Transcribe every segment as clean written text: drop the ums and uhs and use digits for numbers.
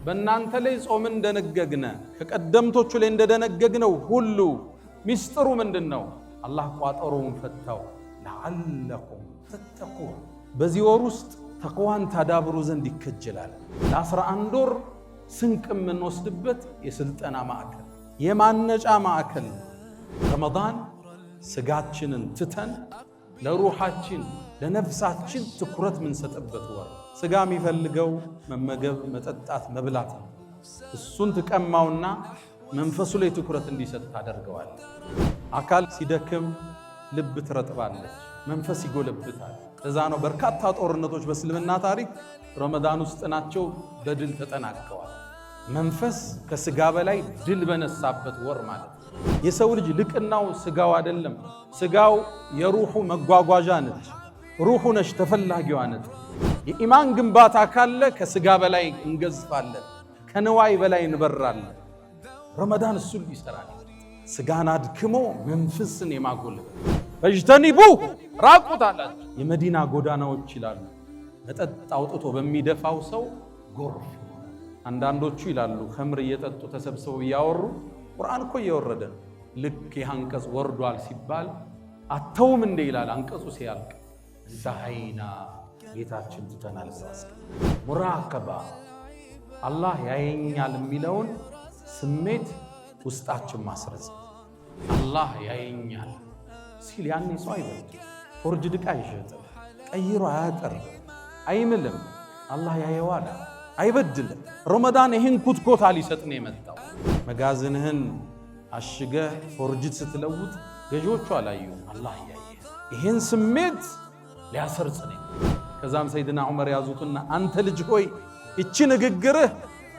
በእናንተ ላይ ጾም እንደነገግነ ከቀደምቶቹ ላይ እንደደነገግነው ሁሉ ሚስጥሩ ምንድነው? አላህ ቋጠሮውን ፈታው ለዓለኩም ተተቁን በዚህ ወር ውስጥ ተቅዋን ታዳብሩ ዘንድ ይከጀላል። ለ11 ወር ስንቅ የምንወስድበት የስልጠና ማዕከል የማነጫ ማዕከል ረመዳን ስጋችንን ትተን ለሩሃችን ለነፍሳችን ትኩረት ምንሰጥበት ወር። ስጋ የሚፈልገው መመገብ፣ መጠጣት፣ መብላት ነው። እሱን ትቀማውና መንፈሱ ላይ ትኩረት እንዲሰጥ ታደርገዋል። አካል ሲደክም ልብ ትረጥባለች፣ መንፈስ ይጎለብታል። እዛ ነው በርካታ ጦርነቶች በእስልምና ታሪክ ረመዳን ውስጥ ናቸው በድል ተጠናቀዋል። መንፈስ ከስጋ በላይ ድል በነሳበት ወር ማለት ነው። የሰው ልጅ ልቅናው ስጋው አይደለም። ስጋው የሩሑ መጓጓዣ ነች። ሩሑ ነች ተፈላጊዋ ነች። የኢማን ግንባታ ካለ ከስጋ በላይ እንገዝፋለን፣ ከንዋይ በላይ እንበራለን። ረመዳን እሱን ይሰራል። ስጋን አድክሞ መንፈስን የማጎልበት ፈጅተኒቡ ራቁት አላቸው። የመዲና ጎዳናዎች ይላሉ መጠጥ አውጥቶ በሚደፋው ሰው ጎርፍ። አንዳንዶቹ ይላሉ ኸምር እየጠጡ ተሰብስበው እያወሩ ቁርአን እኮ እየወረደ ነው። ልክ ይህ አንቀጽ ወርዷል ሲባል አተውም እንደ ይላል አንቀጹ ሲያልቅ እንተሃይና ጌታችን ትተናል። ሙራቀባ አላህ ያየኛል የሚለውን ስሜት ውስጣችን ማስረጽ። አላህ ያየኛል ሲል ያኔ ሰው አይበል ፎርጅድ ዕቃ አይሸጥም፣ ቀይሮ አያጠርም፣ አይምልም። አላህ ያየዋል፣ አይበድልም። ረመዳን ይህን ኩትኮታ ሊሰጥ ነው የመጣው። መጋዘንህን አሽገህ ፎርጅድ ስትለውጥ ገዢዎቹ አላዩ፣ አላህ ያየ። ይህን ስሜት ሊያሰርጽ ነው። ከዛም ሰይድና ዑመር ያዙትና አንተ ልጅ ሆይ እቺ ንግግርህ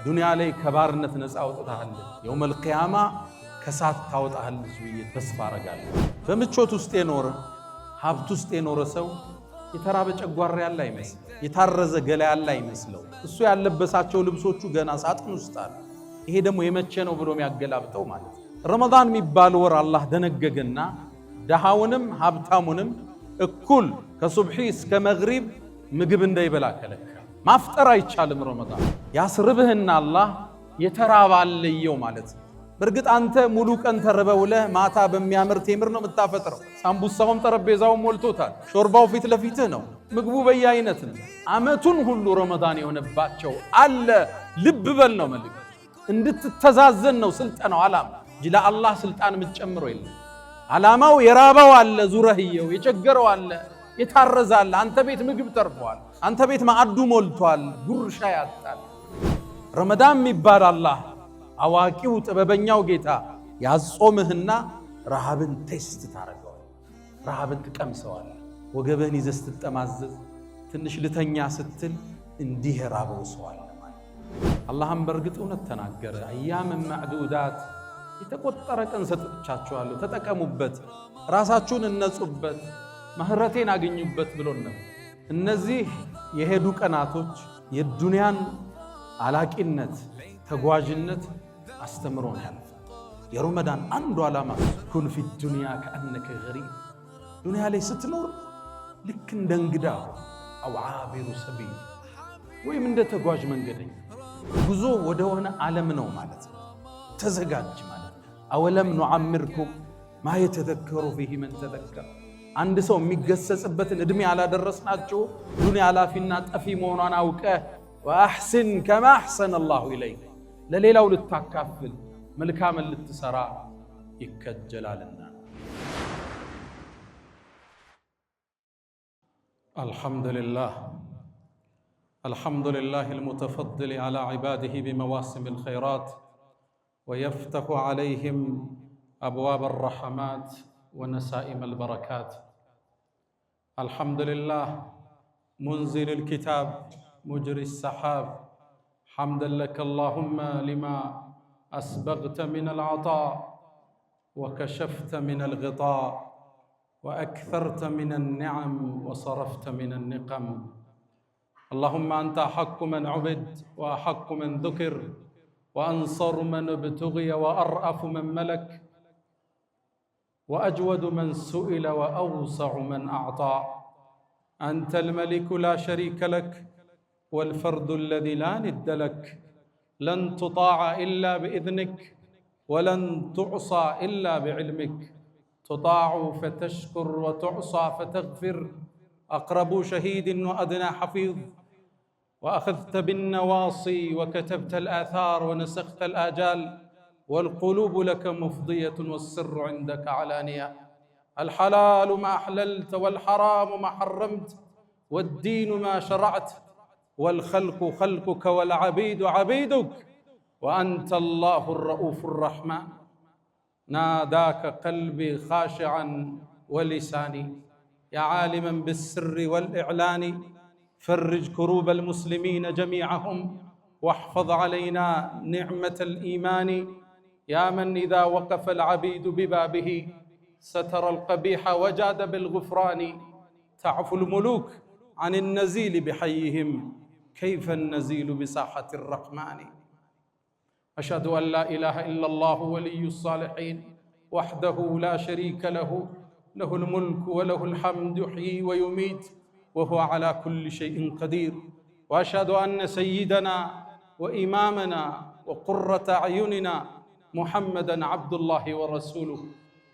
ዱንያ ላይ ከባርነት ነፃ አውጥታሃል፣ የውመል ቂያማ ከሳት ታወጣሃለች ብዬ ተስፋ አረጋለሁ። በምቾት ውስጥ የኖረ ሀብት ውስጥ የኖረ ሰው የተራበ ጨጓራ ያለ አይመስል፣ የታረዘ ገላ ያለ አይመስለው። እሱ ያለበሳቸው ልብሶቹ ገና ሳጥን ውስጥ አሉ። ይሄ ደግሞ የመቼ ነው ብሎ የሚያገላብጠው ማለት ነው። ረመዳን የሚባል ወር አላህ ደነገገና ደሃውንም ሀብታሙንም እኩል ከሱብሒ እስከ መግሪብ ምግብ እንዳይበላ ከለከለ። ማፍጠር አይቻልም። ረመዳን ያስርብህና አላህ የተራበ አለየው ማለት ነው። በእርግጥ አንተ ሙሉ ቀን ተርበውለህ ማታ በሚያምር ቴምር ነው የምታፈጥረው። ሳምቡሳውም ጠረጴዛውን ሞልቶታል፣ ሾርባው ፊት ለፊትህ ነው፣ ምግቡ በየአይነት ነው። አመቱን ሁሉ ረመዳን የሆነባቸው አለ። ልብ በል ነው መልእክት። እንድትተዛዘን ነው ስልጠናው ዓላማ እንጂ ለአላህ ስልጣን የምትጨምረው የለም። ዓላማው የራበው አለ፣ ዙረህየው የቸገረው አለ፣ የታረዘ አለ። አንተ ቤት ምግብ ተርፏል፣ አንተ ቤት ማዕዱ ሞልቷል፣ ጉርሻ ያጣል። ረመዳን የሚባል አላህ አዋቂው ጥበበኛው ጌታ ያጾምህና ረሃብን ቴስት ታረገዋል፣ ረሃብን ትቀምሰዋል። ወገብህን ይዘህ ስትጠማዘዝ ትንሽ ልተኛ ስትል እንዲህ የራበው ሰው አለ ማለት። አላህም በእርግጥ እውነት ተናገረ። አያምን ማዕዱዳት የተቆጠረ ቀን ሰጥቻችኋለሁ፣ ተጠቀሙበት፣ ራሳችሁን እነጹበት፣ ምህረቴን አገኙበት ብሎን ነው። እነዚህ የሄዱ ቀናቶች የዱንያን አላቂነት ተጓዥነት አስተምሮን ያለፈ። የረመዳን አንዱ ዓላማ ኩን ፊ ዱንያ ከአነከ ገሪብ፣ ዱንያ ላይ ስትኖር ልክ እንደ እንግዳ አው ዓቢሩ ሰቢል ወይም እንደ ተጓዥ መንገደኛ። ጉዞ ወደሆነ ዓለም ነው ማለት ነው። ተዘጋጅ ማለት ነው። አወለም ኑዓምርኩም ማ የተዘከሩ ፊህ መን ተዘከር። አንድ ሰው የሚገሰጽበትን ዕድሜ አላደረስናቸው። ዱንያ አላፊና ጠፊ መሆኗን አውቀህ ወአሕስን ከማ አሕሰነ አላሁ ኢለይክ፣ ለሌላው ልታካፍል መልካምን ልትሰራ ይከጀላልና። አልሐምዱሊላህ አልሐምዱሊላሂል ሙተፈድሊ ዐላ ዒባዲሂ ቢመዋሲሚል ኸይራት ወየፍተሑ ዐለይሂም አብዋበ ረሕማት ወነሳኢመል በረካት። አልሐምዱሊላህ ሙንዚሊል ኪታብ مجري السحاب. حمدا لك اللهم لما أسبغت من العطاء وكشفت من الغطاء وأكثرت من النعم وصرفت من النقم. اللهم أنت أحق من عبد وأحق من ذكر وأنصر من ابتغي وأرأف من ملك وأجود من سئل وأوسع من أعطى. أنت الملك لا شريك لك والفرد الذي لا ند لك، لن تطاع إلا بإذنك ولن تعصى إلا بعلمك، تطاع فتشكر وتعصى فتغفر، أقرب شهيد وأدنى حفيظ، وأخذت بالنواصي وكتبت الآثار ونسخت الآجال، والقلوب لك مفضية والسر عندك علانية، الحلال ما أحللت والحرام ما حرمت، والدين ما شرعت، والخلق خلقك والعبيد عبيدك، وأنت الله الرؤوف الرحمن. ناداك قلبي خاشعا ولساني يا عالما بالسر والإعلان، فرج كروب المسلمين جميعهم واحفظ علينا نعمة الإيمان، يا من إذا وقف العبيد ببابه ستر القبيح وجاد بالغفران، تعفو الملوك عن النزيل بحيهم، كيف النزيل بساحة الرحمن. أشهد أن لا إله إلا الله ولي الصالحين وحده لا شريك له، له الملك وله الحمد يحيي ويميت وهو على كل شيء قدير، وأشهد أن سيدنا وإمامنا وقرة أعيننا محمدًا عبد الله ورسوله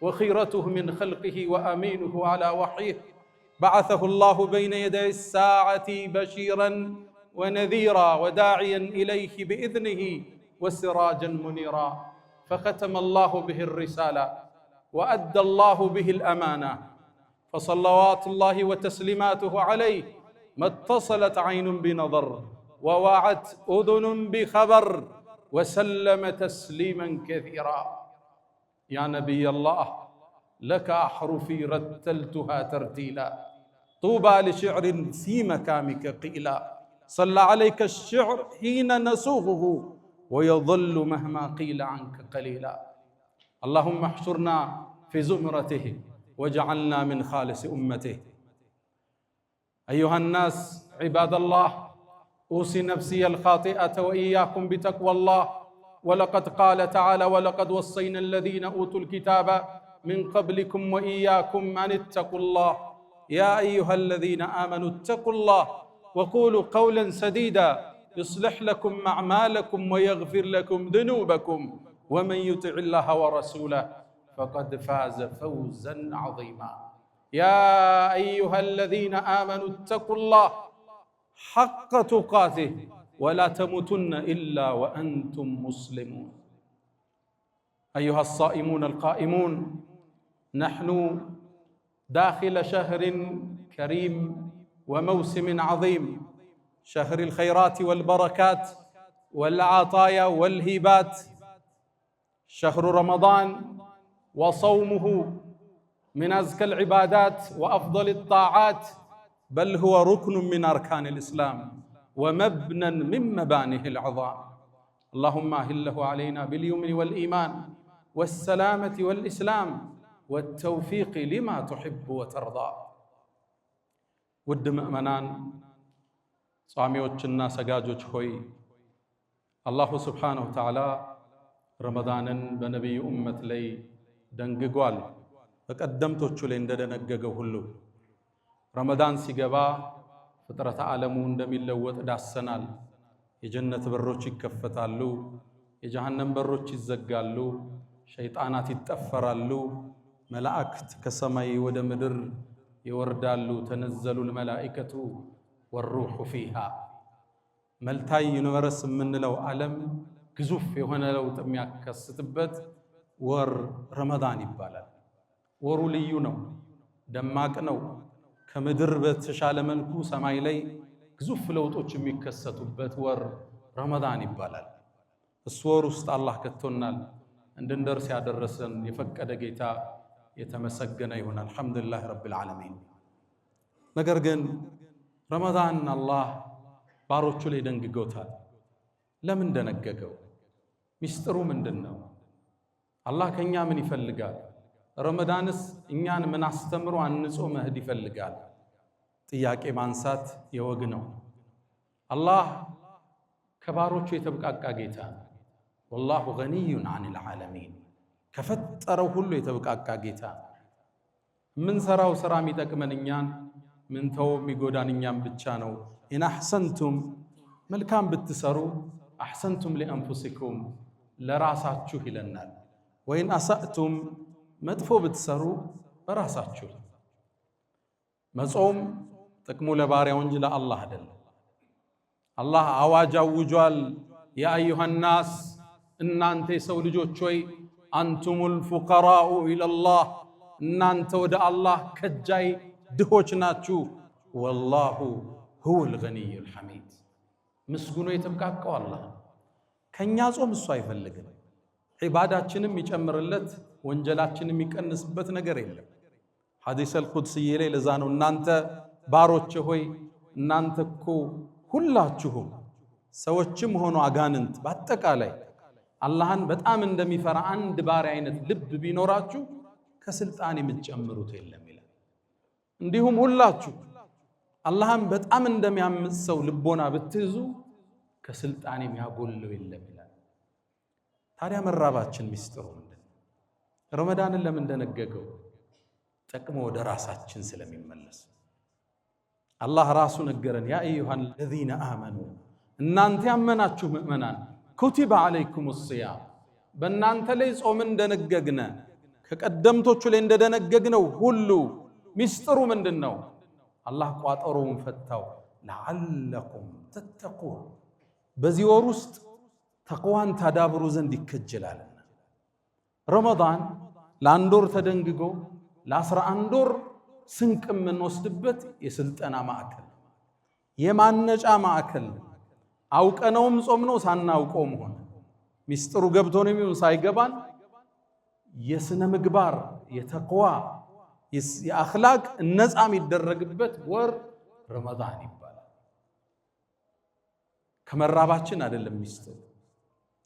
وخيرته من خلقه وأمينه على وحيه، بعثه الله بين يدي الساعة بشيرا ونذيرا وداعيا إليه بإذنه وسراجا منيرا، فختم الله به الرسالة وأدى الله به الأمانة، فصلوات الله وتسليماته عليه ما اتصلت عين بنظر ووعت أذن بخبر، وسلم تسليما كثيرا. يا نبي الله لك أحرفي رتلتها ترتيلا، طوبى لشعر في مكامك قيلا، صلى عليك الشعر حين نسوغه ويظل مهما قيل عنك قليلا. اللهم احشرنا في زمرته واجعلنا من خالص أمته. أيها الناس عباد الله، أوصي نفسي الخاطئة وإياكم بتقوى الله، ولقد قال تعالى: ولقد وصينا الذين أوتوا الكتاب من قبلكم وإياكم أن اتقوا الله، يا أيها الذين آمنوا اتقوا الله وقولوا قولا سديدا يصلح لكم أعمالكم ويغفر لكم ذنوبكم، ومن يطع الله ورسوله فقد فاز فوزا عظيما. يا أيها الذين آمنوا اتقوا الله حق تقاته ولا تموتن إلا وأنتم مسلمون. أيها الصائمون القائمون، نحن داخل شهر كريم وموسم عظيم، شهر الخيرات والبركات والعطايا والهبات، شهر رمضان، وصومه من أزكى العبادات وأفضل الطاعات، بل هو ركن من أركان الإسلام ومبنى من مبانيه العظام. اللهم أهله علينا باليمن والإيمان والسلامة والإسلام والتوفيق لما تحب وترضى. ود مؤمنان ጿሚዎችና ሰጋጆች ሆይ አላሁ ስብሓነሁ ወተዓላ ረመዳንን በነቢዩ ኡመት ላይ ደንግጓል። በቀደምቶቹ ላይ እንደደነገገው ሁሉ ረመዳን ሲገባ ፍጥረተ ዓለሙ እንደሚለወጥ ዳሰናል። የጀነት በሮች ይከፈታሉ፣ የጀሃነም በሮች ይዘጋሉ፣ ሸይጣናት ይጠፈራሉ፣ መላእክት ከሰማይ ወደ ምድር ይወርዳሉ። ተነዘሉል መላኢከቱ ወሩሑ ፊሃ። መልታይ ዩኒቨርስ የምንለው ዓለም ግዙፍ የሆነ ለውጥ የሚያከስትበት ወር ረመዳን ይባላል። ወሩ ልዩ ነው፣ ደማቅ ነው። ከምድር በተሻለ መልኩ ሰማይ ላይ ግዙፍ ለውጦች የሚከሰቱበት ወር ረመዳን ይባላል። እሱ ወር ውስጥ አላህ ከቶናል፣ እንድንደርስ ያደረሰን የፈቀደ ጌታ የተመሰገነ ይሁን። አልሐምዱሊላህ ረብል ዓለሚን። ነገር ግን ረመዳን አላህ ባሮቹ ላይ ደንግጎታል። ለምን ደነገገው? ሚስጥሩ ምንድን ነው? አላህ ከኛ ምን ይፈልጋል? ረመዳንስ እኛን ምን አስተምሮ አንጾ መሄድ ይፈልጋል? ጥያቄ ማንሳት የወግ ነው። አላህ ከባሮቹ የተብቃቃ ጌታ ነው። ወላሁ ገኒዩን ዐኒል ዓለሚን፣ ከፈጠረው ሁሉ የተብቃቃ ጌታ። የምንሰራው ስራ የሚጠቅመን እኛን፣ ምንተው የሚጎዳን እኛን ብቻ ነው። ኢን አሕሰንቱም መልካም ብትሰሩ አሕሰንቱም ሊአንፉሲኩም ለራሳችሁ ይለናል። ወይን አሳእቱም መጥፎ ብትሰሩ በራሳችሁ። መጾም ጥቅሙ ለባሪያው እንጂ ለአላህ አይደለም። አላህ አዋጅ አውጇል። ያ አዩሃ ናስ እናንተ የሰው ልጆች ሆይ አንቱሙል ፉቀራኡ ኢለላህ እናንተ ወደ አላህ ከጃይ ድሆች ናችሁ። ወላሁ ሁወል ገኒዩል ሐሚድ ምስጉኖ የተብቃቀው አላህ። ከኛ ጾም እሱ አይፈልግም። ዒባዳችንም ይጨምርለት ወንጀላችንም የሚቀንስበት ነገር የለም። ሐዲሰል ቁድስይ ላይ ለዛ ነው እናንተ ባሮቼ ሆይ እናንተ እኮ ሁላችሁም ሰዎችም ሆኖ አጋንንት በአጠቃላይ አላህን በጣም እንደሚፈራ አንድ ባሪያ አይነት ልብ ቢኖራችሁ ከስልጣን የምትጨምሩት የለም ይላል። እንዲሁም ሁላችሁ አላህን በጣም እንደሚያምፅ ሰው ልቦና ብትይዙ ከስልጣን የሚያጎለው የለም ይላል። ታዲያ መራባችን ሚስጥሩ ምንድን ነው? ረመዳንን ለምን እንደነገገው ጠቅሞ ወደ ራሳችን ስለሚመለስ አላህ ራሱ ነገረን። ያ አዩሃ ለዚነ አመኑ እናንተ ያመናችሁ ምእመናን ኩቲበ ዓለይኩም ሲያም በእናንተ ላይ ጾምን እንደነገግነ ከቀደምቶቹ ላይ እንደደነገግነው ሁሉ ሚስጥሩ ምንድን ነው? አላህ ቋጠሮውን ፈታው። ለዓለኩም ተተቁን በዚህ ወር ውስጥ ተቅዋን ታዳብሩ ዘንድ ይከጀላልና። ረመዳን ለአንድ ወር ተደንግጎ ለ11 ወር ስንቅ የምንወስድበት የስልጠና ማዕከል የማነጫ ማዕከል አውቀነውም ጾም ነው ሳናውቀውም ሆነ ሚስጥሩ ገብቶን የሚሆን ሳይገባን የስነ ምግባር የተቅዋ የአኽላቅ ነፃ የሚደረግበት ወር ረመዳን ይባላል። ከመራባችን አይደለም ሚስጥሩ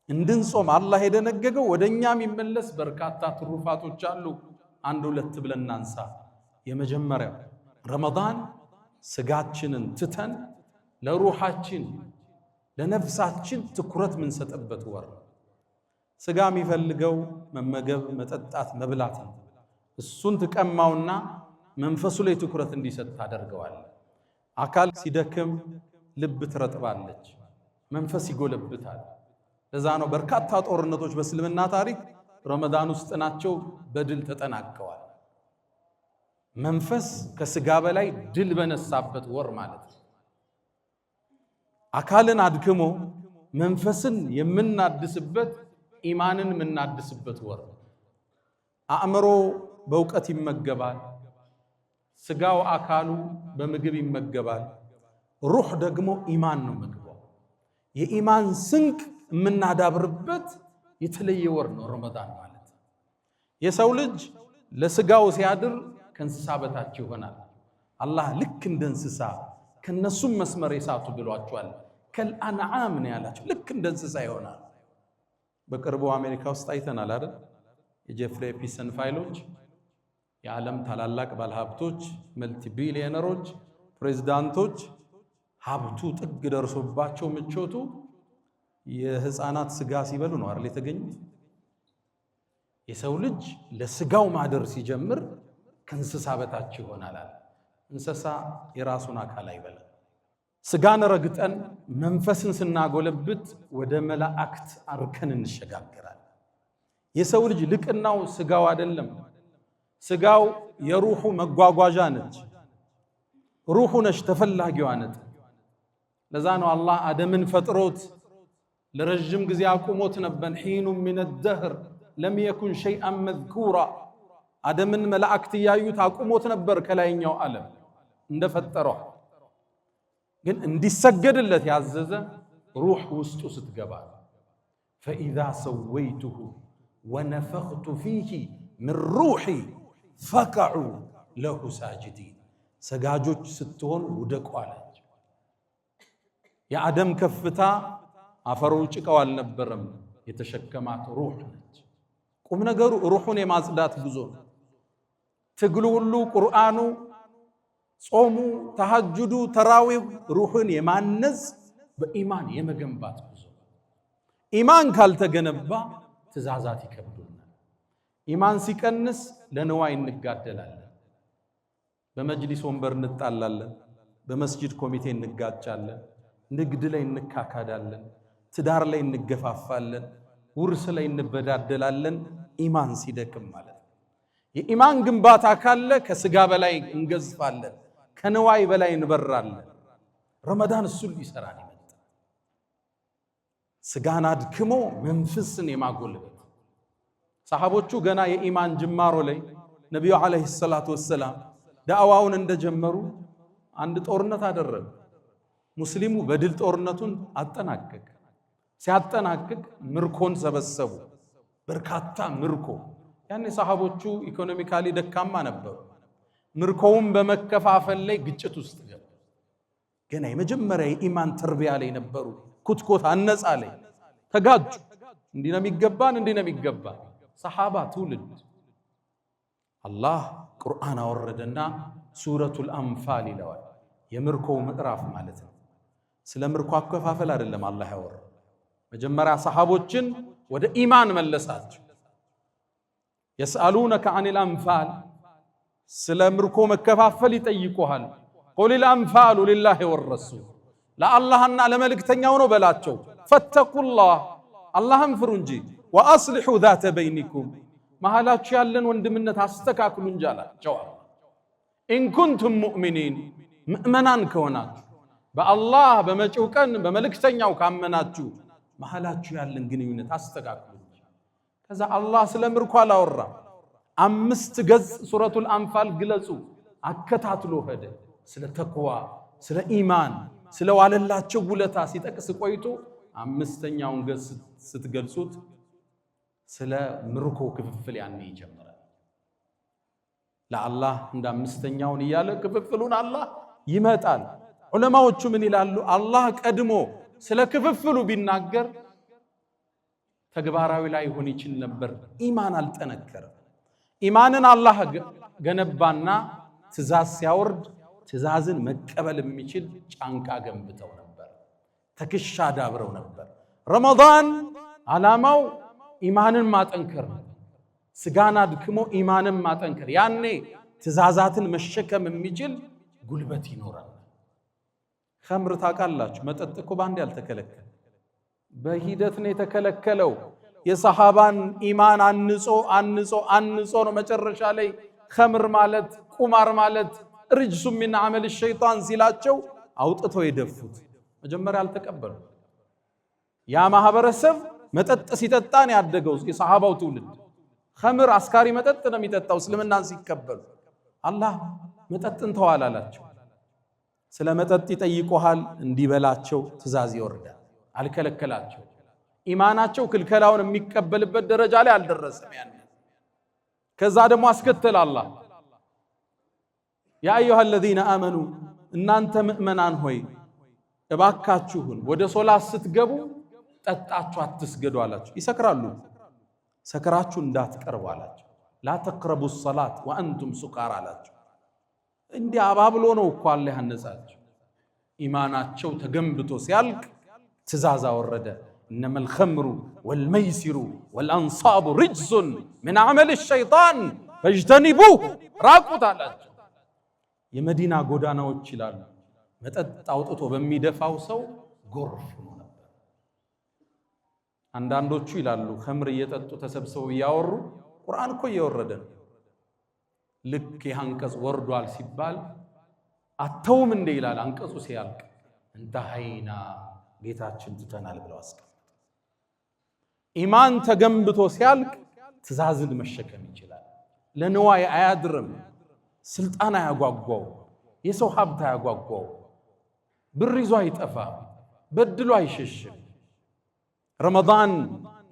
እንድንጾም አላህ የደነገገው። ወደኛ የሚመለስ በርካታ ትሩፋቶች አሉ። አንድ ሁለት ብለን እናንሳ። የመጀመሪያው ረመዳን ስጋችንን ትተን ለሩሃችን ለነፍሳችን ትኩረት ምንሰጥበት ወር። ስጋ የሚፈልገው መመገብ፣ መጠጣት፣ መብላት ነው። እሱን ትቀማውና መንፈሱ ላይ ትኩረት እንዲሰጥ ታደርገዋል። አካል ሲደክም ልብ ትረጥባለች፣ መንፈስ ይጎለብታል። ለዛ ነው በርካታ ጦርነቶች በእስልምና ታሪክ ረመዳን ውስጥ ናቸው በድል ተጠናቀዋል። መንፈስ ከስጋ በላይ ድል በነሳበት ወር ማለት ነው። አካልን አድክሞ መንፈስን የምናድስበት ኢማንን የምናድስበት ወር። አእምሮ በእውቀት ይመገባል፣ ስጋው አካሉ በምግብ ይመገባል። ሩህ ደግሞ ኢማን ነው ምግቧ። የኢማን ስንቅ የምናዳብርበት የተለየ ወር ነው ረመዳን ማለት። የሰው ልጅ ለስጋው ሲያድር ከእንስሳ በታች ይሆናል። አላህ ልክ እንደ እንስሳ ከነሱም መስመር የሳቱ ብሏቸዋል። ከልአንዓም ነው ያላቸው። ልክ እንደ እንስሳ ይሆናል። በቅርቡ አሜሪካ ውስጥ አይተናል አይደል? የጄፍሪ ኤፕስተን ፋይሎች የዓለም ታላላቅ ባለሀብቶች፣ መልቲ ቢሊዮነሮች፣ ፕሬዝዳንቶች ሀብቱ ጥግ ደርሶባቸው ምቾቱ የህፃናት ስጋ ሲበሉ ነው አይደል የተገኙት። የሰው ልጅ ለስጋው ማደር ሲጀምር ከእንስሳ በታች ይሆናል። እንስሳ የራሱን አካል አይበላም። ስጋን ረግጠን መንፈስን ስናጎለብት ወደ መላእክት አርከን እንሸጋገራለን። የሰው ልጅ ልቅናው ስጋው አይደለም። ስጋው የሩሑ መጓጓዣ ነች። ሩሑ ነች ተፈላጊዋ ነች። ለዛ ነው አላህ አደምን ፈጥሮት ለረጅም ጊዜ አቁሞት ነበር። ሒኑ ሚነ ደህር ለም የኩን ሸይአን መዝኩራ። አደምን መላእክት እያዩት አቁሞት ነበር ከላይኛው ዓለም እንደፈጠረው። ግን እንዲሰገድለት ያዘዘ ሩህ ውስጡ ስትገባ ፈኢዛ ሰወይቱሁ ወነፈኽቱ ፊሂ ምን ሩሒ ፈቀዑ ለሁ ሳጅዲን። ሰጋጆች ስትሆን ውደቁ አለች። የአደም ከፍታ አፈሩ ጭቃው አልነበረም፣ የተሸከማት ሩህ ነች። ቁም ነገሩ ሩሑን የማጽዳት ጉዞ ነው። ትግሉ ሁሉ ቁርአኑ፣ ጾሙ፣ ተሐጁዱ፣ ተራዊው ሩህን የማነጽ በኢማን የመገንባት ጉዞ። ኢማን ካልተገነባ ትእዛዛት ይከብዱናል። ኢማን ሲቀንስ ለንዋይ እንጋደላለን። በመጅሊስ ወንበር እንጣላለን፣ በመስጂድ ኮሚቴ እንጋጫለን፣ ንግድ ላይ እንካካዳለን፣ ትዳር ላይ እንገፋፋለን፣ ውርስ ላይ እንበዳደላለን። ኢማን ሲደክም ማለት ነው። የኢማን ግንባታ ካለ ከስጋ በላይ እንገዝፋለን፣ ከንዋይ በላይ እንበራለን። ረመዳን እሱን ሊሰራን ይመጣ ስጋን አድክሞ መንፈስን የማጎልበት ሰሃቦቹ ገና የኢማን ጅማሮ ላይ ነቢዩ ዓለይሂ ሰላቱ ወሰላም ዳዕዋውን እንደጀመሩ አንድ ጦርነት አደረጉ። ሙስሊሙ በድል ጦርነቱን አጠናቀቀ። ሲያጠናቅቅ ምርኮን ሰበሰቡ፣ በርካታ ምርኮ። ያኔ ሰሃቦቹ ኢኮኖሚካሊ ደካማ ነበሩ። ምርኮውን በመከፋፈል ላይ ግጭት ውስጥ ገቡ። ገና የመጀመሪያ የኢማን ተርቢያ ላይ ነበሩ። ኩትኮት አነጻ ላይ ተጋጁ። እንዲህ ነው የሚገባን፣ እንዲህ ነው የሚገባን። ሰሃባ ትውልድ አላህ ቁርአን አወረደና ሱረቱል አንፋል ይለዋል። የምርኮው ምዕራፍ ማለት ነው። ስለ ምርኮ አከፋፈል አይደለም አላህ ያወራው። መጀመሪያ ሰሃቦችን ወደ ኢማን መለሳቸው። የስአሉነከ ዐኒል አንፋል፣ ስለ ምርኮ መከፋፈል ይጠይቁሃል። ቁሊል አንፋሉ ሊላሂ ወረሱል፣ ለአላህና ለመልእክተኛው ነው በላቸው። ፈተቁላህ፣ አላህን ፍሩ እንጂ። ወአስሊሑ ዛተ በይኒኩም፣ መሃላችሁ ያለን ወንድምነት አስተካክሉ እንጂ አላቸው። ኢንኩንቱም ሙእሚኒን፣ ምእመናን ከሆናችሁ በአላህ በመጪው ቀን በመልእክተኛው ካመናችሁ መሃላችሁ ያለን ግንኙነት አስተካክሉ። ከዛ አላህ ስለ ምርኮ አላወራም። 5 ገጽ ሱረቱል አንፋል ግለጹ አከታትሎ ሄደ። ስለ ተቅዋ፣ ስለ ኢማን፣ ስለ ዋለላቸው ውለታ ሲጠቅስ ቆይቶ 5ኛውን ገጽ ስትገልጹት ስለ ምርኮ ክፍፍል ያኔ ይጀምራል። ለአላህ እንደ 5ኛውን እያለ ክፍፍሉን አላህ ይመጣል። ዑለማዎቹ ምን ይላሉ? አላህ ቀድሞ ስለ ክፍፍሉ ቢናገር ተግባራዊ ላይ ሆን ይችል ነበር። ኢማን አልጠነከረም። ኢማንን አላህ ገነባና ትእዛዝ ሲያወርድ ትእዛዝን መቀበል የሚችል ጫንቃ ገንብተው ነበር፣ ትከሻ ዳብረው ነበር። ረመዳን ዓላማው ኢማንን ማጠንከር ነው። ስጋን አድክሞ ኢማንን ማጠንከር፣ ያኔ ትእዛዛትን መሸከም የሚችል ጉልበት ይኖራል። ኸምር ታውቃላችሁ፣ መጠጥ እኮ ባንዴ አልተከለከለ፣ በሂደት ነው የተከለከለው። የሰሃባን ኢማን አንጾ ነው መጨረሻ ላይ ኸምር ማለት ቁማር ማለት ርጅሱ ሚን ዐመል ሸይጣን ሲላቸው አውጥተው የደፉት። መጀመሪያ አልተቀበሉ። ያ ማህበረሰብ መጠጥ ሲጠጣን ያደገው የሰሃባው ትውልድ ኸምር አስካሪ መጠጥ ነው የሚጠጣው። እስልምናን ሲቀበሉ አላህ መጠጥን ተዋል አላቸው። ስለ መጠጥ ይጠይቁሃል፣ እንዲበላቸው ትእዛዝ ይወርዳል። አልከለከላቸው። ኢማናቸው ክልከላውን የሚቀበልበት ደረጃ ላይ አልደረሰም። ያን ከዛ ደግሞ አስከተለ አላህ ያ አዩሃ الذين آمنوا፣ እናንተ ምእመናን ሆይ እባካችሁን ወደ ሶላት ስትገቡ ጠጣችሁ አትስገዱ አላቸው። ይሰክራሉ፣ ሰክራችሁ እንዳትቀርቡ አላቸው። ላ ተቅረቡ الصلاة وأنتم سكارى አላቸው። እንዲህ አባብሎ ነው እኮ አላህ ያነጻቸው። ኢማናቸው ተገንብቶ ሲያልቅ ትእዛዝ አወረደ። إنما الخمر والميسر والأنصاب رجس من عمل الشيطان فاجتنبوه راقوت አላቸው። የመዲና ጎዳናዎች ይላሉ መጠጥ አውጥቶ በሚደፋው ሰው ጎርፍ ነው ነበር። አንዳንዶቹ ይላሉ ኸምር እየጠጡ ተሰብስበው እያወሩ ቁርአን እኮ እየወረደ ነው። ልክ ያንቀጽ ወርዷል ሲባል አተውም እንደ ይላል አንቀጹ ሲያልቅ እንተሃይና ጌታችን ትተናል ብለው አስቀምጡ። ኢማን ተገንብቶ ሲያልቅ ትእዛዝን መሸከም ይችላል። ለንዋይ አያድርም። ስልጣን አያጓጓው፣ የሰው ሀብት አያጓጓው፣ ብር ይዞ አይጠፋ፣ በድሎ አይሸሽም። ረመዳን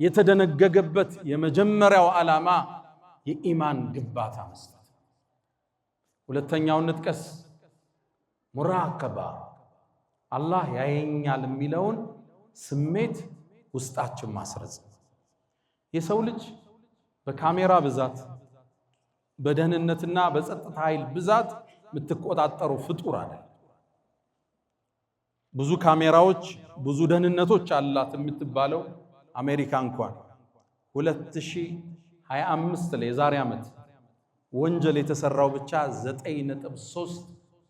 የተደነገገበት የመጀመሪያው ዓላማ የኢማን ግንባታ መስጠት። ሁለተኛውን ንጥቀስ፣ ሙራቀባ፣ አላህ ያየኛል የሚለውን ስሜት ውስጣችን ማስረጽ። የሰው ልጅ በካሜራ ብዛት በደህንነትና በጸጥታ ኃይል ብዛት የምትቆጣጠሩ ፍጡር አይደል። ብዙ ካሜራዎች ብዙ ደህንነቶች አላት የምትባለው አሜሪካ እንኳን 2025 ላይ የዛሬ ዓመት ወንጀል የተሰራው ብቻ 9.3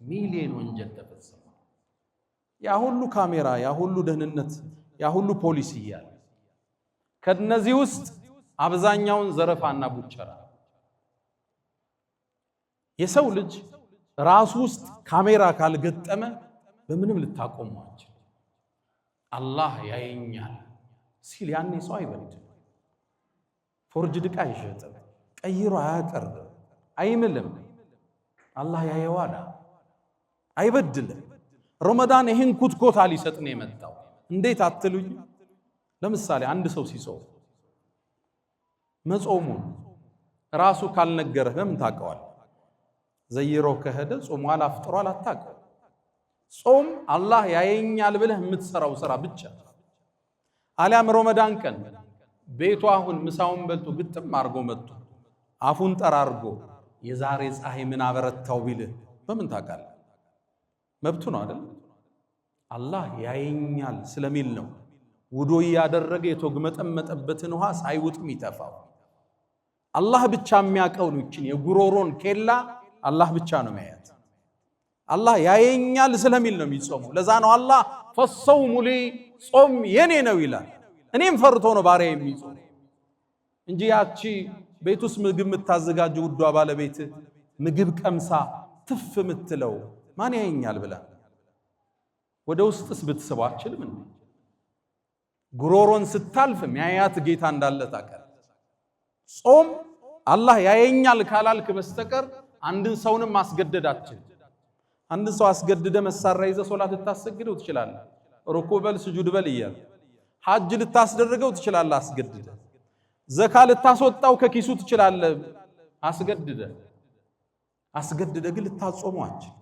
ሚሊዮን ወንጀል ተፈጸመ። ያ ሁሉ ካሜራ፣ ያ ሁሉ ደህንነት፣ ያ ሁሉ ፖሊስ እያለ ከነዚህ ውስጥ አብዛኛውን ዘረፋና ቡቸራ። የሰው ልጅ ራሱ ውስጥ ካሜራ ካልገጠመ በምንም ልታቆሟቸው አላህ ያየኛል ሲል ያኔ ሰው አይበድልም፣ ፎርጅድ ዕቃ አይሸጥም፣ ቀይሮ አያቀርብም፣ አይምልም። አላህ ያየዋል፣ አይበድልም። ረመዳን ይህን ኩትኮታ ሊሰጥ ነው የመጣው። እንዴት አትሉኝ? ለምሳሌ አንድ ሰው ሲጾም መጾሙን ራሱ ካልነገረህ በምን ታውቀዋል? ዘይሮ ከሄደ ጾሟል አፍጥሯል አታውቀው። ጾም አላህ ያየኛል ብለህ የምትሰራው ስራ ብቻ። አሊያም ረመዳን ቀን ቤቱ አሁን ምሳውን በልቶ ግጥም አድርጎ መጥቶ አፉን ጠራርጎ የዛሬ ፀሐይ ምን አበረታው ቢልህ በምን ታውቃለህ? መብቱ ነው አይደል? አላህ ያየኛል ስለሚል ነው ውዶ ያደረገ የተጎመጠመጠበትን ውሃ ሳይውጥ የሚተፋው። አላህ ብቻ የሚያውቀው ነው። እቺን የጉሮሮን ኬላ አላህ ብቻ ነው የሚያያት። አላህ ያየኛል ስለሚል ነው የሚጾመው። ለዛ ነው አላህ ፈሰውሙ ሊ ጾም የኔ ነው ይላል። እኔም ፈርቶ ነው ባሪያ የሚጾም እንጂ ያቺ ቤት ውስጥ ምግብ የምታዘጋጀው ውዷ ባለቤት ምግብ ቀምሳ ትፍ የምትለው ማን ያየኛል ብላ ወደ ውስጥስ ብትስበው አችልም እንዴ? ጉሮሮን ስታልፍ የሚያያት ጌታ እንዳለ ታውቃለህ። ጾም አላህ ያየኛል ካላልክ በስተቀር አንድን ሰውንም ማስገደዳችን። አንድን ሰው አስገድደ መሳሪያ ይዘህ ሶላት ልታሰግደው ትችላለህ፣ ሩኩዕ በል ስጁድ በል እያለ። ሐጅ ልታስደርገው ትችላለህ አስገድደ። ዘካ ልታስወጣው ከኪሱ ትችላለህ አስገድደ ግን ልታጾሟቸው።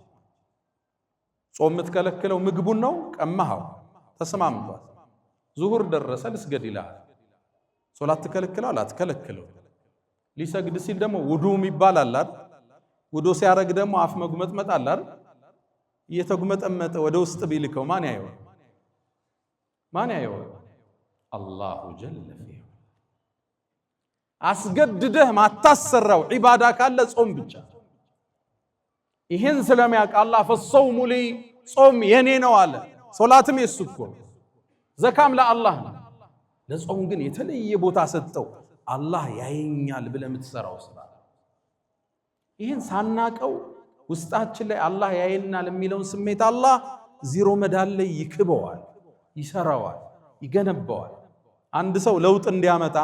ጾም የምትከለክለው ምግቡን ነው፣ ቀማኸው፣ ተስማምቷል። ዙሁር ደረሰ ልስገድ ይላል። ሶላት ትከለክለው አትከለክለው። ሊሰግድ ሲል ደግሞ ውዱ የሚባል አለ አይደል? ውዱ ሲያረግ ደግሞ አፍ መጉመጥመጥ አለ አይደል? እየተጉመጠመጠ ወደ ውስጥ ቢልከው ማን ያየው? አላሁ ጀለ ፊሁ። አስገድደህ ማታሰራው ዒባዳ ካለ ጾም ብቻ። ይህን ስለሚያውቅ አላህ ፈሰውሙ ሊ ጾም የኔ ነው አለ። ሶላትም የሱ እኮ ዘካም ለአላህ ነው። ለጾም ግን የተለየ ቦታ ሰጠው። አላህ ያየኛል ብለህ የምትሰራው ስራ። ይህን ሳናቀው ውስጣችን ላይ አላህ ያየናል የሚለውን ስሜት አላህ ዚሮ መዳን ላይ ይክበዋል፣ ይሰራዋል፣ ይገነባዋል። አንድ ሰው ለውጥ እንዲያመጣ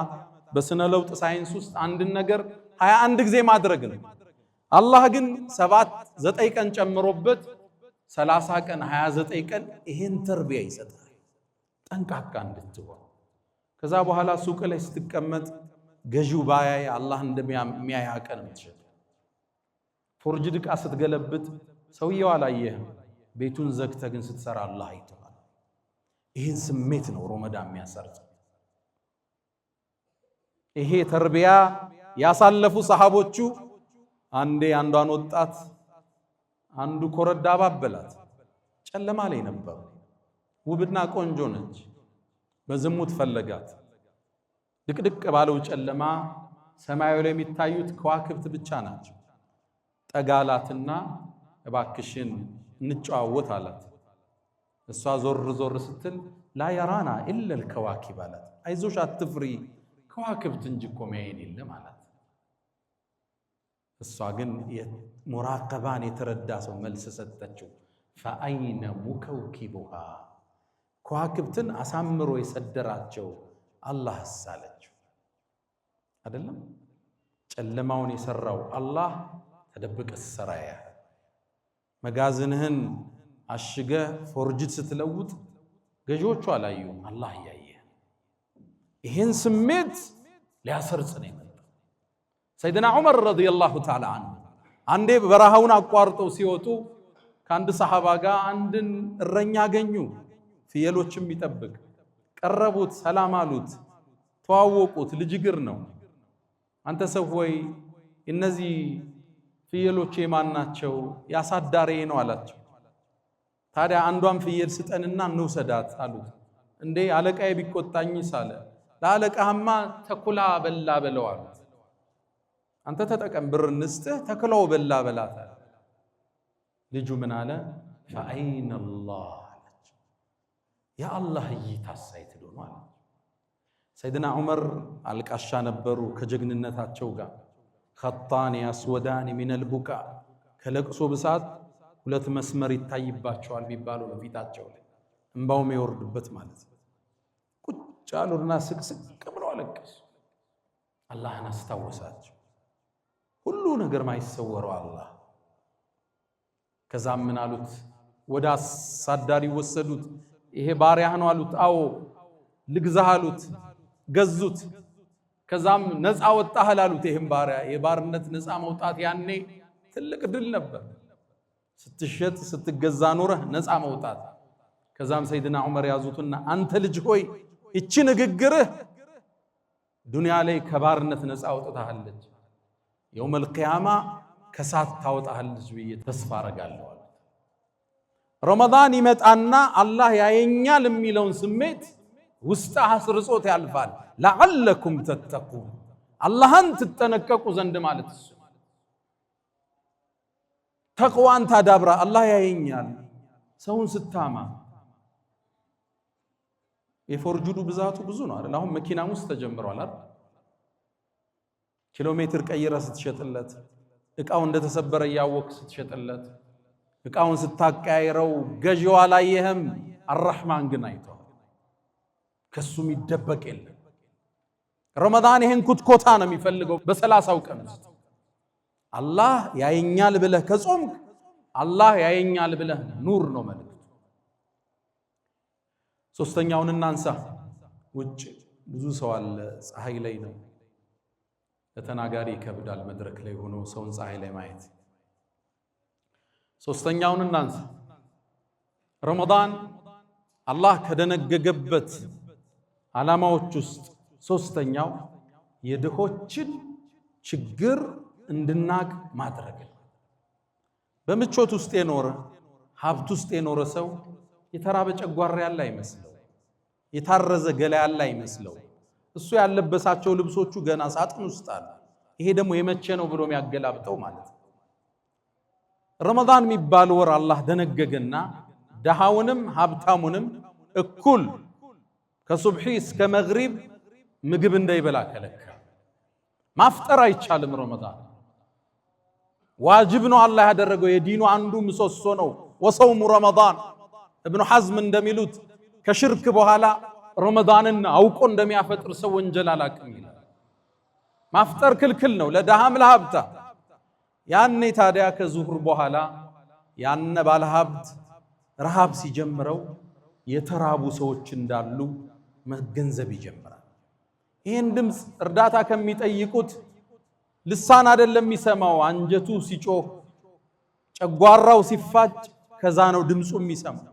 በስነ ለውጥ ሳይንስ ውስጥ አንድን ነገር 21 ጊዜ ማድረግ ነው። አላህ ግን 7-9 ቀን ጨምሮበት 30 ቀን 29 ቀን ይሄን ተርቢያ ይሰጣል፣ ጠንቃቃ እንድትሆን። ከዛ በኋላ ሱቅ ላይ ስትቀመጥ ገዢው ባያይ አላህ እንደሚያይ አቀን የምትሸጥ። ፎርጅድ ዕቃ ስትገለብጥ ሰውየው አላየህም፣ ቤቱን ዘግተህ ግን ስትሰራ አላህ አይተዋል። ይህን ስሜት ነው ረመዳን የሚያሰርጽ። ይሄ ተርቢያ ያሳለፉ ሰሃቦቹ አንዴ አንዷን ወጣት አንዱ ኮረዳ ባበላት። ጨለማ ላይ ነበሩ። ውብና ቆንጆ ነች። በዝሙት ፈለጋት። ድቅድቅ ባለው ጨለማ ሰማዩ ላይ የሚታዩት ከዋክብት ብቻ ናቸው። ጠጋላትና እባክሽን እንጨዋወት አላት። እሷ ዞር ዞር ስትል ላ የራና ኢለል ከዋኪብ አላት። አይዞሽ አትፍሪ ከዋክብት እንጂ እኮ ማየን የለም አላት። እሷ ግን ሙራቀባን የተረዳ ሰው መልስ ሰጠችው። ፈአይነ ሙከውኪቡሃ ከዋክብትን አሳምሮ የሰደራቸው አላህስ አለችው። አይደለም ጨለማውን የሰራው አላህ ተደብቀህ ሰራያ። መጋዝንህን አሽገህ ፎርጅት ስትለውጥ ገዢዎቹ አላዩም፣ አላህ ያየ። ይህን ስሜት ሊያሰርጽ ነው የመጣው። ሰይድና ዑመር ረዲየላሁ ተዓላ አንሁ አንዴ በረሃውን አቋርጠው ሲወጡ ከአንድ ሰሃባ ጋር አንድን እረኛ አገኙ፣ ፍየሎችም ይጠብቅ። ቀረቡት፣ ሰላም አሉት፣ ተዋወቁት። ልጅ እግር ነው። አንተ ሰው ሆይ እነዚህ ፍየሎች የማን ናቸው? ያሳዳሬ ነው አላቸው። ታዲያ አንዷን ፍየል ስጠንና እንውሰዳት አሉት። እንዴ አለቃዬ ቢቆጣኝስ አለ። ለአለቃህማ ተኩላ በላ በለው አሉት። አንተ ተጠቀም ብር እንስጥህ፣ ተኩላው በላ በላት አለ። ልጁ ምን አለ? ፈአይነ አላህ አለች። የአላህ እይታስ አይትዶ ማለት ሰይድና ዑመር አልቃሻ ነበሩ ከጀግንነታቸው ጋር ኸጣን ያስወዳን ሚነል ቡካ ከለቅሶ ብዛት ሁለት መስመር ይታይባቸዋል የሚባለው በፊታቸው ላይ እንባው የሚወርድበት ማለት ነው። ቁጭ አሉና ስቅስቅ ብለው አለቀሱ። አላህን አስታወሳቸው። ሁሉ ነገር ማይሰወረው አላህ። ከዛም ምን አሉት? ወደ አሳዳሪ ወሰዱት። ይሄ ባሪያህ ነው አሉት። አዎ ልግዛህ አሉት። ገዙት። ከዛም ነፃ ወጣህ አሉት። ይሄን ባሪያ የባርነት ነፃ መውጣት ያኔ ትልቅ ድል ነበር። ስትሸጥ ስትገዛ ኖረህ ነፃ መውጣት። ከዛም ሰይድና ዑመር ያዙትና አንተ ልጅ ሆይ እቺ ንግግርህ ዱንያ ላይ ከባርነት ነፃ አውጥታለች፣ የውመል ቂያማ ከሳት ታወጣለች ብዬ ተስፋ አረጋለሁ። ረመዳን ይመጣና አላህ ያየኛል የሚለውን ስሜት ውስጥ አስርጾት ያልፋል። ለዓለኩም ተተቁን አላህን ትጠነቀቁ ዘንድ ማለት እሱ ተቅዋን ታዳብራ። አላህ ያየኛል። ሰውን ስታማ የፎርጁዱ ብዛቱ ብዙ ነው አይደል? አሁን መኪና ውስጥ ተጀምሯል አይደል? ኪሎ ሜትር ቀይረ ስትሸጥለት እቃው እንደተሰበረ ያወቅ ስትሸጥለት እቃውን ስታቀያይረው ገዢው አላየህም፣ አርህማን ግን አይቷል። ከሱም ይደበቅ የለም። ረመዳን ይሄን ኩትኮታ ነው የሚፈልገው። በ30 ቀን ውስጥ አላህ ያየኛል ብለህ ከጾምክ አላህ ያየኛል ብለህ ኑር ነው መልእክቱ። ሶስተኛውን እናንሳ። ውጭ ብዙ ሰው አለ፣ ፀሐይ ላይ ነው። ለተናጋሪ ይከብዳል መድረክ ላይ ሆኖ ሰውን ፀሐይ ላይ ማየት። ሶስተኛውን እናንሳ። ረመዳን አላህ ከደነገገበት ዓላማዎች ውስጥ ሶስተኛው የድሆችን ችግር እንድናቅ ማድረግ። በምቾት ውስጥ የኖረ ሀብት ውስጥ የኖረ ሰው የተራበ ጨጓራ ያለ አይመስለው፣ የታረዘ ገላ ያለ አይመስለው። እሱ ያለበሳቸው ልብሶቹ ገና ሳጥን ውስጥ አሉ። ይሄ ደግሞ የመቼ ነው ብሎ የሚያገላብጠው ማለት ነው። ረመዳን የሚባል ወር አላህ ደነገገና ደሃውንም ሀብታሙንም እኩል ከሱብሒ እስከ መግሪብ ምግብ እንዳይበላ ከለከለ። ማፍጠር አይቻልም። ረመዳን ዋጅብ ነው አላህ ያደረገው፣ የዲኑ አንዱ ምሰሶ ነው። ወሰውሙ ረመዳን እብኑ ሐዝም እንደሚሉት ከሽርክ በኋላ ረመዳንን አውቆ እንደሚያፈጥር ሰው ወንጀል አላቅም ይላል። ማፍጠር ክልክል ነው ለደሃም ለሀብታ። ያኔ ታዲያ ከዙሁር በኋላ ያነ ባለሀብት ረሃብ ሲጀምረው የተራቡ ሰዎች እንዳሉ መገንዘብ ይጀምራል። ይህን ድምፅ እርዳታ ከሚጠይቁት ልሳን አይደለም የሚሰማው፣ አንጀቱ ሲጮህ ጨጓራው ሲፋጭ ከዛ ነው ድምፁ የሚሰማው።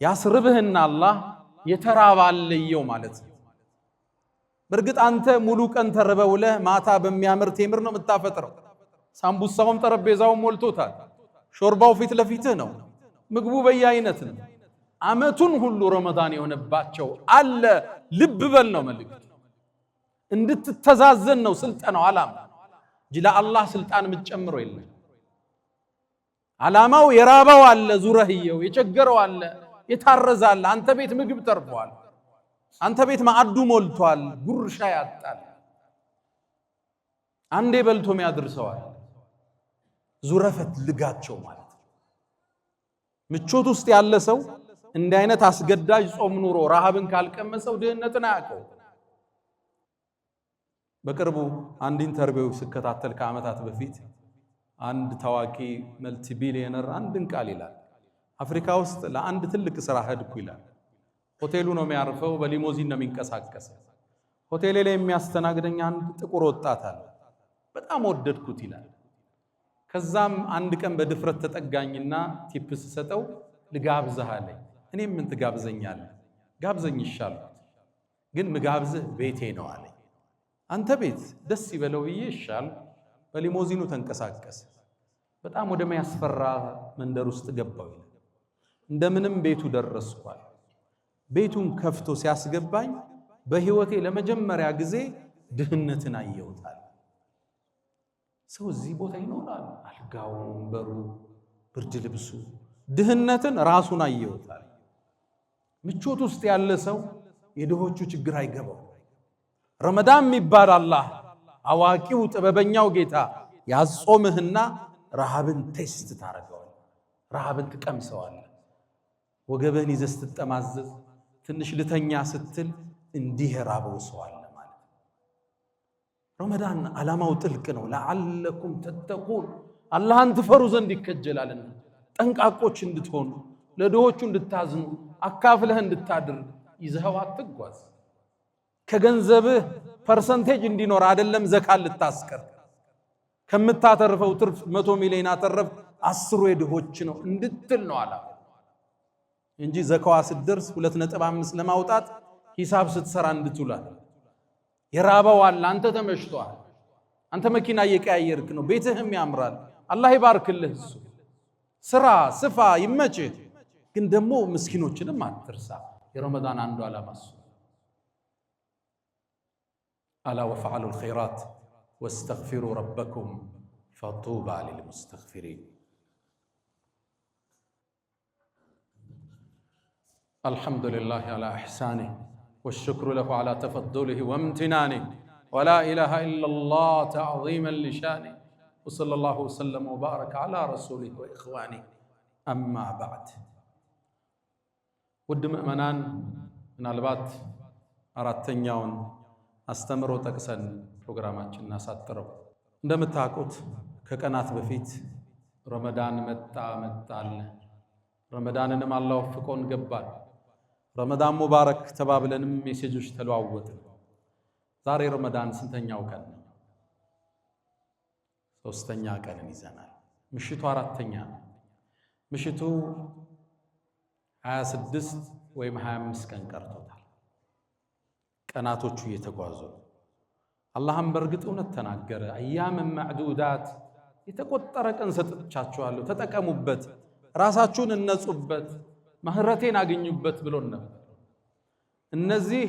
ያስርብህና አላህ የተራበ አለየው ማለት ነው። በእርግጥ አንተ ሙሉ ቀን ተርበህ ውለህ ማታ በሚያምር ቴምር ነው የምታፈጥረው። ሳምቡሳውም ጠረጴዛውም ሞልቶታል። ሾርባው ፊት ለፊትህ ነው። ምግቡ በየአይነት ነው። ዓመቱን ሁሉ ረመዳን የሆነባቸው አለ። ልብ በል ነው መልእክቱ። እንድትተዛዘን ነው ስልጠናው ዓላማ እንጂ ለአላህ ስልጣን የምትጨምረው የለም። ዓላማው የራበው አለ፣ ዙረህየው የቸገረው አለ፣ የታረዘ አለ። አንተ ቤት ምግብ ተርፏል። አንተ ቤት ማዕዱ ሞልቷል። ጉርሻ ያጣል። አንዴ በልቶ የሚያድርሰዋል። ዙረፈት ልጋቸው ማለት ነው። ምቾት ውስጥ ያለ ሰው እንዲህ አይነት አስገዳጅ ጾም ኑሮ ረሃብን ካልቀመሰው ድህነትን አያውቀው። በቅርቡ አንድ ኢንተርቪው ስከታተል ከዓመታት በፊት አንድ ታዋቂ መልቲ ቢሊየነር አንድን ቃል ይላል። አፍሪካ ውስጥ ለአንድ ትልቅ ስራ ሄድኩ ይላል። ሆቴሉ ነው የሚያርፈው፣ በሊሞዚን ነው የሚንቀሳቀሰው። ሆቴሌ ላይ የሚያስተናግደኝ አንድ ጥቁር ወጣት አለ። በጣም ወደድኩት ይላል። ከዛም አንድ ቀን በድፍረት ተጠጋኝና ቲፕስ ሰጠው። ልጋብዝህ አለኝ። እኔም ምን ትጋብዘኛለህ? ጋብዘኝ ይሻልኩት፣ ግን ምጋብዝህ ቤቴ ነው አለኝ። አንተ ቤት ደስ ይበለው ብዬ ይሻል። በሊሞዚኑ ተንቀሳቀሰ። በጣም ወደሚያስፈራ መንደር ውስጥ ገባው ይላል። እንደምንም ቤቱ ደረስኳል። ቤቱን ከፍቶ ሲያስገባኝ በህይወቴ ለመጀመሪያ ጊዜ ድህነትን አየሁታል። ሰው እዚህ ቦታ ይኖራል። አልጋው፣ ወንበሩ፣ ብርድ ልብሱ፣ ድህነትን ራሱን አየሁታል። ምቾት ውስጥ ያለ ሰው የድሆቹ ችግር አይገባው። ረመዳን የሚባል አላህ አዋቂው ጥበበኛው ጌታ ያጾምህና ረሃብን ቴስት ታረጋዋል። ረሃብን ትቀምሰዋል። ወገብህን ይዘህ ስትጠማዘዝ ትንሽ ልተኛ ስትል እንዲህ ራበው ሰው አለ ማለት። ረመዳን ዓላማው ጥልቅ ነው። ለዓለኩም ተተቁን አላህን ትፈሩ ዘንድ ይከጀላልና ጠንቃቆች እንድትሆኑ ለድሆቹ እንድታዝኑ አካፍለህ እንድታድር ይዘኸው አትጓዝ። ከገንዘብህ ፐርሰንቴጅ እንዲኖር አይደለም ዘካን ልታስቀር። ከምታተርፈው ትርፍ 100 ሚሊዮን አተረፍ 10 የድሆች ነው እንድትል ነው ዓላማ እንጂ ዘካዋ ስትደርስ 2.5 ለማውጣት ሂሳብ ስትሰራ እንድትውላል። የራበው አለ፣ አንተ ተመሽቷል። አንተ መኪና እየቀያየርክ ነው፣ ቤትህም ያምራል። አላህ ይባርክልህ። እሱ ስራ ስፋ ይመችህ። ግን ደግሞ ምስኪኖችንም አትርሳ። የረመዳን አንዱ ዓላማ እሱ። አላ ወፈዓሉ الخيرات واستغفروا ربكم فطوبى للمستغفرين። الحمد لله على إحسانه والشكر له على تفضله وامتنانه ولا إله إلا الله تعظيما لشانه وصلى الله وسلم وبارك على رسوله وإخوانه أما بعد. ውድ ምእመናን ምናልባት አራተኛውን አስተምሮ ጠቅሰን ፕሮግራማችንን እናሳጥረው። እንደምታውቁት ከቀናት በፊት ረመዳን መጣለ። ረመዳንንም አላህ ወፍቆን ገባን። ረመዳን ሙባረክ ተባብለንም ሜሴጆች ተለዋወጥን። ዛሬ ረመዳን ስንተኛው ቀን ነው? 3ኛ ቀንን ይዘናል። ምሽቱ 4ኛ ነው። ምሽቱ 26 ወይም 25 ቀን ቀርቶታል። ቀናቶቹ እየተጓዙ አላህም በእርግጥ እውነት ተናገረ። አያም ማዕዱዳት የተቆጠረ ቀን ሰጥቻችኋለሁ፣ ተጠቀሙበት፣ ራሳችሁን እነጹበት፣ ምህረቴን አገኙበት ብሎን ነበር። እነዚህ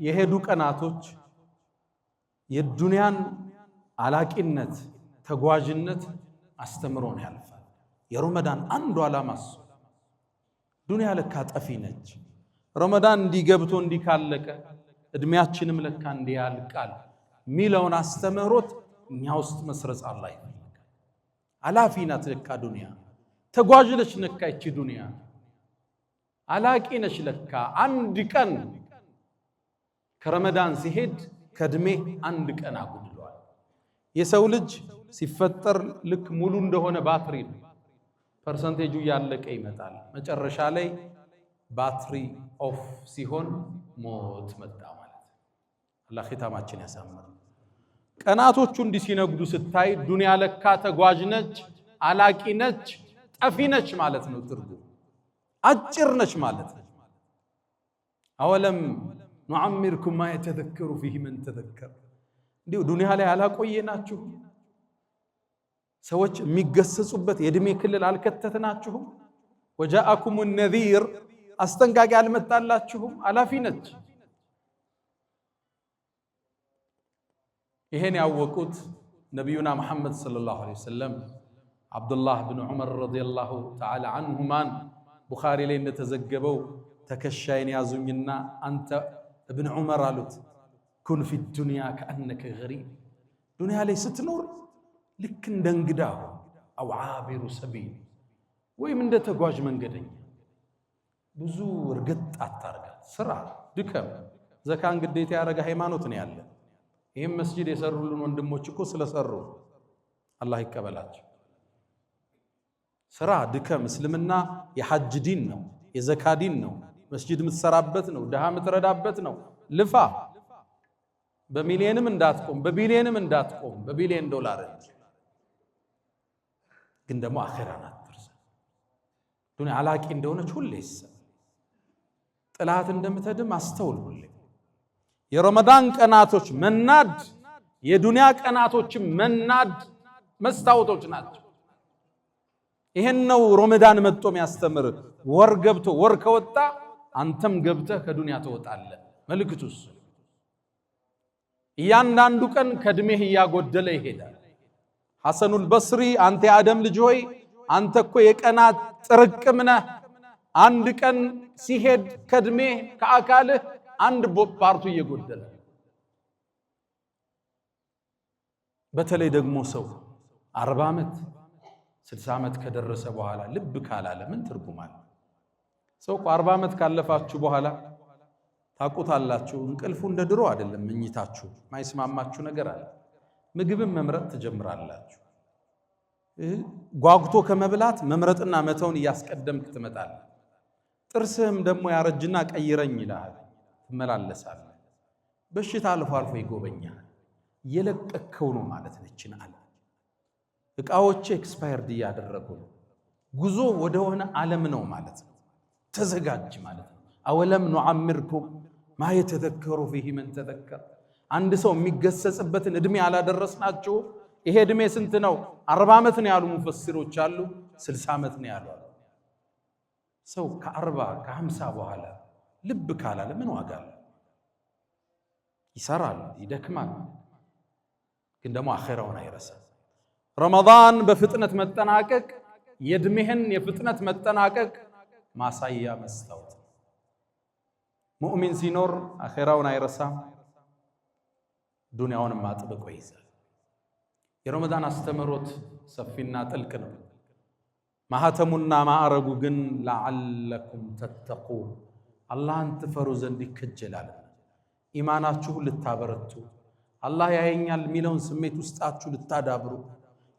የሄዱ ቀናቶች የዱንያን አላቂነት ተጓዥነት አስተምሮን ያልፋል። የረመዳን አንዱ ዓላማ እሱ። ዱንያ ለካ ጠፊ ነች። ረመዳን እንዲገብቶ እንዲካለቀ እድሜያችንም ለካ እንዲያልቃል ሚለውን አስተምሮት እኛ ውስጥ መስረጽ አላህ ይፈልጋል። አላፊ ናት ለካ ዱንያ፣ ተጓዥ ነች ለካ ይቺ ዱንያ፣ አላቂ ነች ለካ። አንድ ቀን ከረመዳን ሲሄድ ከእድሜ አንድ ቀን አጉድሏል። የሰው ልጅ ሲፈጠር ልክ ሙሉ እንደሆነ ባትሪ ነው። ፐርሰንቴጁ ያለቀ ይመጣል። መጨረሻ ላይ ባትሪ ኦፍ ሲሆን ሞት መጣ ማለት። አላህ ኺታማችን ያሳምር። ቀናቶቹ እንዲህ ሲነግዱ ስታይ ዱንያ ለካ ተጓዥ ነች፣ አላቂ ነች፣ ጠፊ ነች ማለት ነው። ትርጉም አጭር ነች ማለት ነው። አወለም ኑዓሚርኩም ማ የተዘከሩ ፊህ መን ተዘከር። እንዲሁ ዱንያ ላይ አላቆየናችሁ? ሰዎች የሚገሰጹበት የእድሜ ክልል አልከተትናችሁም? ወጃአኩም ነዚር አስጠንቃቂ አልመጣላችሁም? አላፊ ነች። ይሄን ያወቁት ነቢዩና መሐመድ ሰለላሁ ዐለይሂ ወሰለም አብዱላህ ብን ዑመር ረዲየላሁ ተዓላ አንሁማን ቡኻሪ ላይ እንደተዘገበው ትከሻዬን ያዙኝና አንተ እብን ዑመር አሉት፣ ኩን ፊ ዱንያ ከአነከ ገሪብ፣ ዱንያ ላይ ስትኖር ልክ እንደ እንግዳ አው ዓቢሩ ሰቢል፣ ወይም እንደ ተጓዥ መንገደኛ። ብዙ እርግጥ አታርጋት። ስራ፣ ድከም። ዘካን ግዴታ ያደረገ ሃይማኖት ነው ያለ። ይህም መስጂድ የሰሩልን ወንድሞች እኮ ስለሰሩ አላህ ይቀበላቸው። ስራ፣ ድከም። እስልምና የሐጅ ዲን ነው፣ የዘካ ዲን ነው። መስጂድ የምትሰራበት ነው፣ ድሃ የምትረዳበት ነው። ልፋ። በሚሊየንም እንዳትቆም፣ በቢሊየንም እንዳትቆም፣ በቢሊየን ዶላር ግን ደግሞ አኺራን አትርሳ። ዱንያ አላቂ እንደሆነች ሁሌ ይሰብ፣ ጥላት እንደምትድም አስተውል ሁሌ። የረመዳን ቀናቶች መናድ የዱንያ ቀናቶችም መናድ መስታወቶች ናቸው። ይሄን ነው ረመዳን መጥቶ የሚያስተምር። ወር ገብቶ ወር ከወጣ አንተም ገብተህ ከዱንያ ትወጣለህ። መልእክቱስ እያንዳንዱ ቀን ከእድሜህ እያጎደለ ይሄዳል። ሐሰኑል በስሪ አንተ የአደም ልጅ ሆይ አንተ እኮ የቀናት ጥርቅም ነህ፣ አንድ ቀን ሲሄድ ከድሜ ከአካልህ አንድ ፓርቱ እየጎደለ በተለይ ደግሞ ሰው 40 ዓመት 60 ዓመት ከደረሰ በኋላ ልብ ካላለ ምን ትርጉም አለ? ሰው 40 ዓመት ካለፋችሁ በኋላ ታቁታላችሁ። እንቅልፉ እንደ ድሮ አይደለም። ምኝታችሁ ማይስማማችሁ ነገር አለ። ምግብም መምረጥ ትጀምራላችሁ። ጓጉቶ ከመብላት መምረጥና መተውን እያስቀደምክ ትመጣለህ። ጥርስህም ደግሞ ያረጅና ቀይረኝ ይላል፣ ትመላለሳለህ። በሽታ አልፎ አልፎ ይጎበኛል። የለቀከው ነው ማለት ነችን አለ። እቃዎች ኤክስፓየርድ እያደረጉ ነው። ጉዞ ወደ ሆነ ዓለም ነው ማለት ነው። ተዘጋጅ ማለት ነው። አወለም ኑዓምርኩም ማ የተዘከሩ ፊሂ መን ተዘከር። አንድ ሰው የሚገሰጽበትን እድሜ አላደረስናችሁ? ይሄ እድሜ ስንት ነው? 40 ዓመት ነው ያሉ ሙፈሲሮች አሉ፣ 60 ዓመት ነው ያሉ። ሰው ከ40 ከ50 በኋላ ልብ ካላለ ምን ዋጋ አለ? ይሰራል፣ ይደክማል፣ ግን ደግሞ አኺራውን አይረሳም። ረመዳን በፍጥነት መጠናቀቅ የእድሜህን የፍጥነት መጠናቀቅ ማሳያ መስታወት። ሙእሚን ሲኖር አኺራውን አይረሳም፣ ዱንያውንም አጥብቆ ይይዛል። የረመዳን አስተምሮት ሰፊና ጥልቅ ነው። ማህተሙና ማዕረጉ ግን ለዓለኩም ተተቁን አላህን ትፈሩ ዘንድ ይከጀላል። ኢማናችሁ ልታበረቱ፣ አላህ ያየኛል የሚለውን ስሜት ውስጣችሁ ልታዳብሩ፣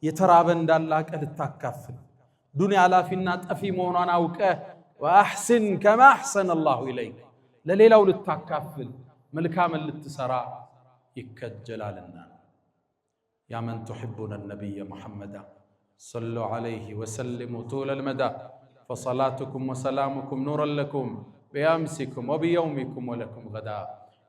የተራበ እንዳላቀ ልታካፍል፣ ዱንያ ላፊና ጠፊ መሆኗን አውቀህ ወአሕስን ከማ አሕሰነ አላሁ ኢለይክ ለሌላው ልታካፍል፣ መልካምን ልትሰራ ይከጀላልና። ያ መን ቱሒቡነ ነቢየ ሙሐመዳ ሰሉ ዐለይሂ ወሰሊሙ ጡለል መዳ ፈሰላቱኩም ወሰላሙኩም ኑረን ለኩም ቢአምሲኩም ወቢየውሚኩም ወለኩም ገዳ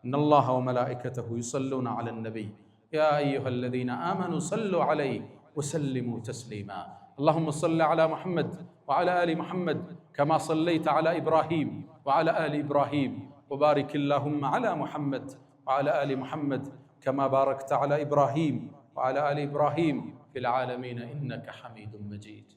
ኢነላሀ ወመላኢከተሁ ዩሰሉነ ዐለን ነቢይ ያ አዩሃ አለዚነ አመኑ ሰሉ ዐለይሂ ወሰሊሙ ተስሊማ اللهم صل على محمد وعلى آل محمد كما صليت على إبراهيم وعلى آل إبراهيم وبارك اللهم على محمد وعلى آل محمد كما باركت على إبراهيم وعلى آل إبراهيم في العالمين إنك حميد مجيد.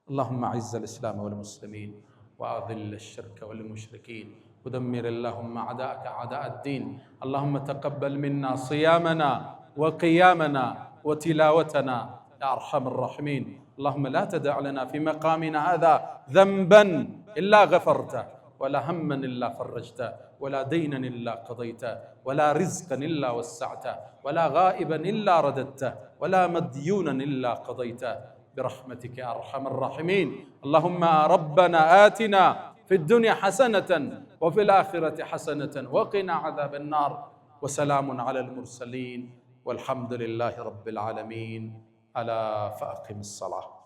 اللهم أعز الإسلام والمسلمين وأذل الشرك والمشركين ودمر اللهم أعداءك أعداء الدين. اللهم تقبل منا صيامنا وقيامنا وتلاوتنا يا أرحم الراحمين. اللهم لا تدع لنا في مقامنا هذا ذنبا إلا غفرته ولا هما إلا فرجته ولا دينا إلا قضيته ولا رزقا إلا وسعته ولا غائبا إلا رددته ولا مديونا إلا قضيته برحمتك يا أرحم الراحمين. اللهم ربنا آتنا في الدنيا حسنة وفي الآخرة حسنة وقنا عذاب النار. وسلام على المرسلين والحمد لله رب العالمين. ألا فأقم الصلاة.